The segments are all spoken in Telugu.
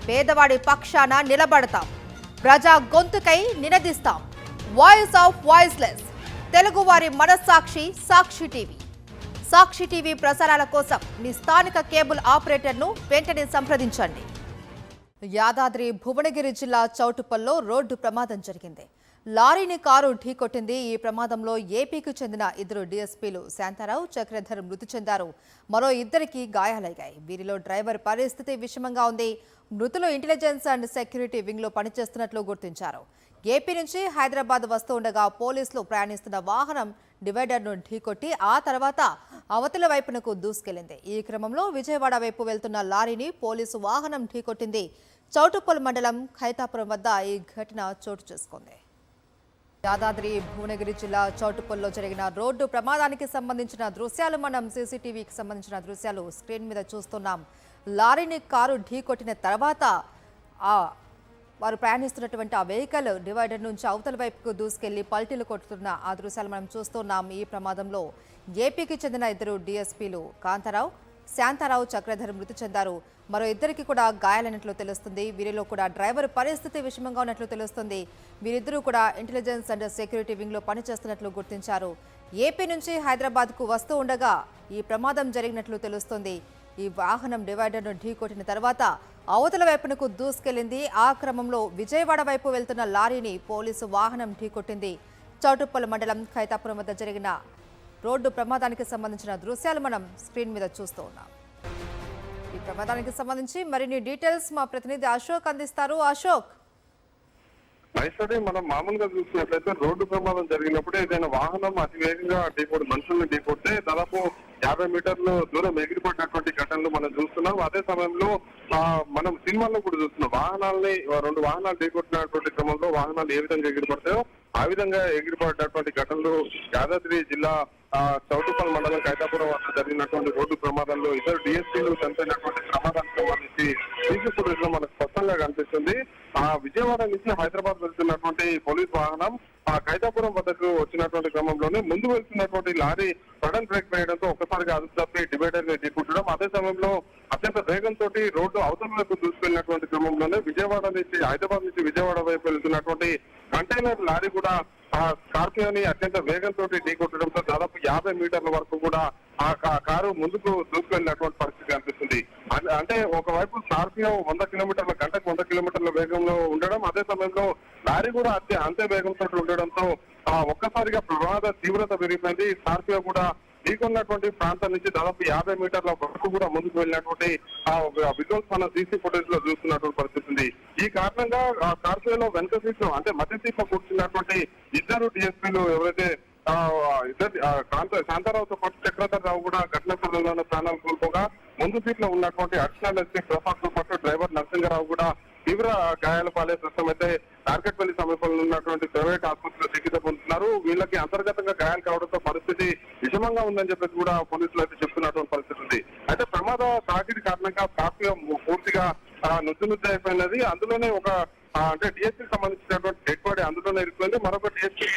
పేదవాడి పక్షాన నిలబడతాం, ప్రజా గొంతుకై నినదిస్తాం. వాయిస్ ఆఫ్ వాయిస్లెస్, తెలుగువారి మనస్సాక్షి సాక్షి టీవీ. సాక్షి టీవీ ప్రసారాల కోసం మీ స్థానిక కేబుల్ ఆపరేటర్ను వెంటనే సంప్రదించండి. యాదాద్రి భువనగిరి జిల్లా చౌటుప్పల్లో రోడ్డు ప్రమాదం జరిగింది. లారీని కారు ఢీకొట్టింది. ఈ ప్రమాదంలో ఏపీకి చెందిన ఇద్దరు డీఎస్పీలు శాంతారావు, చక్రధర్ మృతి చెందారు. మరో ఇద్దరికి గాయాలయ్యాయి. వీరిలో డ్రైవర్ పరిస్థితి విషమంగా ఉంది. మృతులు ఇంటెలిజెన్స్ అండ్ సెక్యూరిటీ వింగ్లో పనిచేస్తున్నట్లు గుర్తించారు. ఏపీ నుంచి హైదరాబాద్ వస్తూ ఉండగా పోలీసులు ప్రయాణిస్తున్న వాహనం డివైడర్ను ఢీకొట్టి ఆ తర్వాత అవతల వైపునకు దూసుకెళ్లింది. ఈ క్రమంలో విజయవాడ వైపు వెళ్తున్న లారీని పోలీసు వాహనం ఢీకొట్టింది. చౌటుప్పల్ మండలం ఖైతాపురం వద్ద ఈ ఘటన చోటు చేసుకుంది. యాదాద్రి భువనగిరి జిల్లా చౌటుప్పల్లో జరిగిన రోడ్డు ప్రమాదానికి సంబంధించిన దృశ్యాలు మనం సీసీటీవీకి సంబంధించిన దృశ్యాలు స్క్రీన్ మీద చూస్తున్నాం. లారీని కారు ఢీకొట్టిన తర్వాత వారు ప్రయాణిస్తున్నటువంటి ఆ వెహికల్ డివైడర్ నుంచి అవతల వైపుకు దూసుకెళ్లి పల్టీలు కొట్టుతున్న ఆ దృశ్యాలు మనం చూస్తున్నాం. ఈ ప్రమాదంలో ఏపీకి చెందిన ఇద్దరు డీఎస్పీలు కాంతారావు, శాంతారావు, చక్రధర్ మృతి చెందారు. మరో ఇద్దరికి కూడా గాయాలైనట్లు తెలుస్తుంది. వీరిలో కూడా డ్రైవర్ పరిస్థితి విషమంగా ఉన్నట్లు తెలుస్తుంది. వీరిద్దరూ కూడా ఇంటెలిజెన్స్ అండ్ సెక్యూరిటీ వింగ్లో పనిచేస్తున్నట్లు గుర్తించారు. ఏపీ నుంచి హైదరాబాద్కు వస్తూ ఉండగా ఈ ప్రమాదం జరిగినట్లు తెలుస్తుంది. ఈ వాహనం డివైడర్ను ఢీకొట్టిన తర్వాత అవతల వైపునకు దూసుకెళ్లింది. ఆ క్రమంలో విజయవాడ వైపు వెళ్తున్న లారీని పోలీసు వాహనం ఢీకొట్టింది. చౌటుప్పల్ మండలం ఖైతాపురం వద్ద జరిగిన రోడ్డు ప్రమాదానికి సంబంధించిన దృశ్యాలు మనం స్క్రీన్ మీద చూస్తూ ఉన్నాం. ఈ ప్రమాదానికి సంబంధించి మరిన్ని డీటెయిల్స్ మా ప్రతినిధి అశోక్ అందిస్తారు. అశోక్, మనం మామూలుగా చూసినట్లయితే రోడ్డు ప్రమాదం జరిగినప్పుడు ఏదైనా వాహనం అతి వేగంగా మనుషుల్ని ఢీకొడితే దాదాపు 50 మీటర్లు దూరం ఎగిరిపడినటువంటి ఘటనలు మనం చూస్తున్నాం. అదే సమయంలో మనం సినిమాల్లో కూడా చూస్తున్నాం. రెండు వాహనాలు ఢీకొట్టినటువంటి క్రమంలో వాహనాలు ఏ విధంగా ఎగిరిపడతాయో ఆ విధంగా ఎగిరిపడినటువంటి ఘటనలు యాదాద్రి జిల్లా చౌటుప్పల్ మండలం ఖైతాపురం వద్ద జరిగినటువంటి రోడ్డు ప్రమాదంలో ఇద్దరు డిఎస్పీలు చనిపోయినటువంటి ప్రమాదానికి సంబంధించి సీసీ ఫుటేజ్ లో మనకు స్పష్టంగా కనిపిస్తుంది. విజయవాడ నుంచి హైదరాబాద్ వెళ్తున్నటువంటి పోలీస్ వాహనం ఖైతాపురం వద్దకు వచ్చినటువంటి క్రమంలోనే ముందు వెళ్తున్నటువంటి లారీ సడన్ బ్రేక్ వేయడంతో ఒక్కసారిగా అదుపు తప్పి డివైడర్ ని ఢీకొట్టడం, అదే సమయంలో అత్యంత వేగంతో రోడ్డు అవతల వైపు దూసుకెళ్లినటువంటి క్రమంలోనే హైదరాబాద్ నుంచి విజయవాడ వైపు వెళ్తున్నటువంటి కంటైనర్ లారీ కూడా స్కార్పియోని అత్యంత వేగంతో ఢీకొట్టడంతో దాదాపు 50 మీటర్ల వరకు కూడా ఆ కారు ముందుకు దూసుకెళ్లినటువంటి పరిస్థితి కనిపిస్తుంది. అంటే ఒకవైపు స్కార్పియో 100 కిలోమీటర్ల గంటకు 100 కిలోమీటర్ల వేగంలో ఉండడం, అదే సమయంలో లారీ కూడా అంతే వేగంతో ఉండడంతో ఒక్కసారిగా ప్రమాద తీవ్రత పెరిగిపోయింది. స్కార్పియో కూడా ఢీకొన్నటువంటి ప్రాంతం నుంచి దాదాపు 50 మీటర్ల వరకు కూడా ముందుకు వెళ్ళినటువంటి విజువల్స్ మన సీసీ ఫుటేజ్ లో చూస్తున్నటువంటి పరిస్థితి ఉంది. ఈ కారణంగా స్కార్పియోలో వెనక సీట్ లో అంటే మధ్య సీట్ లో కూర్చున్నటువంటి ఇద్దరు డిఎస్పీలు ఎవరైతే శాంతారావుతో పాటు చక్రధర్ రావు కూడా ఘటనా స్థలంలోనే ప్రాణాలు కోల్పోగా, ముందు సీట్ లో ఉన్నటువంటి అడిషనల్ ఎస్పీ ప్రసాద్ తో పాటు డ్రైవర్ నరసింగరావు కూడా తీవ్ర గాయాల పాలే ప్రస్తుతం అయితే టార్గెట్పల్లి సమీపంలో ఉన్నటువంటి ప్రైవేట్ ఆసుపత్రిలో చికిత్స పొందుతున్నారు. వీళ్ళకి అంతర్గతంగా గాయాలు కావడంతో పరిస్థితి విషమంగా ఉందని చెప్పేసి కూడా పోలీసులు అయితే చెప్తున్నటువంటి పరిస్థితి ఉంది. అయితే ప్రమాద తాకిడి కారణంగా స్కార్పియో పూర్తిగా నుజ్జు అయిపోయినది. అందులోనే అంటే డిఎస్పీకి సంబంధించినటువంటి డెడ్ బాడీ అందులోనే ఇరుక్కుపోయింది. మరొక డిఎస్పీ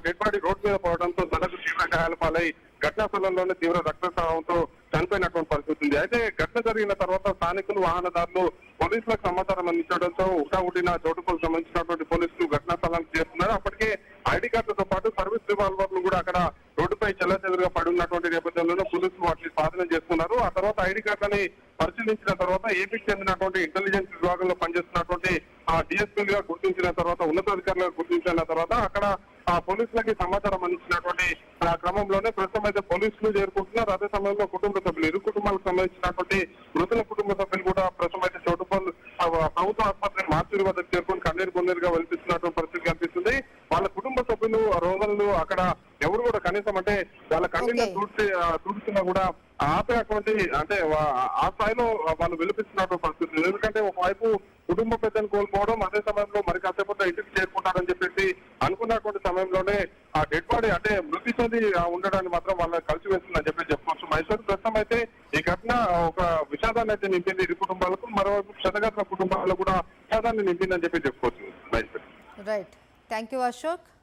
డెడ్ బాడీ రోడ్డు మీద పడడంతో తనకు తీవ్ర గాయాల పాలై ఘటనా స్థలంలోనే తీవ్ర రక్తస్రావంతో చనిపోయినటువంటి పరిస్థితి ఉంది. అయితే ఘటన జరిగిన తర్వాత స్థానికులు, వాహనదారులు పోలీసులకు సమాచారం అందించడంతో ఉటావుటిన చోటుకు సంబంధించినటువంటి పోలీసులు ఘటనా స్థలానికి చేరుతున్నారు. అప్పటికే ఐడి కార్డులతో పాటు సర్వీస్ రివాల్వర్లు కూడా అక్కడ రోడ్డుపై చెల్లచెదురుగా పడి ఉన్నటువంటి నేపథ్యంలోనే పోలీసులు వాటిని స్వాధీనం చేసుకున్నారు. ఆ తర్వాత ఐడి కార్డులని పరిశీలించిన తర్వాత ఏపీకి చెందినటువంటి ఇంటెలిజెన్స్ విభాగంలో పనిచేస్తున్నటువంటి డిఎస్పీలుగా గుర్తించిన తర్వాత, ఉన్నతాధికారులుగా గుర్తించిన తర్వాత అక్కడ పోలీసులకి సమాచారం అందించినటువంటి క్రమంలోనే ప్రస్తుతం అయితే పోలీసులు చేరుకుంటున్నారు. అదే సమయంలో కుటుంబ సభ్యులు, ఇరు కుటుంబాలకు సంబంధించినటువంటి మృతుల కుటుంబ సభ్యులు కూడా ప్రస్తుతం అయితే చౌటుప్పల్ ప్రభుత్వ ఆసుపత్రి మార్చూరు వద్దకు చేరుకుని కన్నీరు కొన్నీరుగా వెలిపిస్తున్నటువంటి పరిస్థితి కనిపిస్తుంది. వాళ్ళ కుటుంబ సభ్యులు, రోగులు అక్కడ ఎవరు కూడా కనీసం అంటే వాళ్ళ కన్నీళ్ళు తుడుస్తున్నా కూడా ఆపేటువంటి అంటే ఆ స్థాయిలో వాళ్ళు విలిపిస్తున్నటువంటి పరిస్థితి. ఎందుకంటే ఒకవైపు కుటుంబ పెద్దను కోల్పోవడం, అదే సమయంలో మరి కాసేపట్లో ఇంటికి చేరుకుంటారని చెప్పేసి అనుకున్నటువంటి సమయంలోనే ఆ డెడ్ బాడీ అంటే మృతి చెంది ఉండడాన్ని మాత్రం వాళ్ళని కలిసి వేస్తుందని చెప్పి చెప్పుకోవచ్చు. మైసూరు ప్రస్తుతం అయితే ఈ ఘటన ఒక విషాదాన్ని అయితే నింపింది ఇరు కుటుంబాలకు, మరోవైపు క్షతగాత్ర కుటుంబాలకు కూడా విషాదాన్ని నింపిందని చెప్పి చెప్పుకోవచ్చు. Right, thank you Ashok.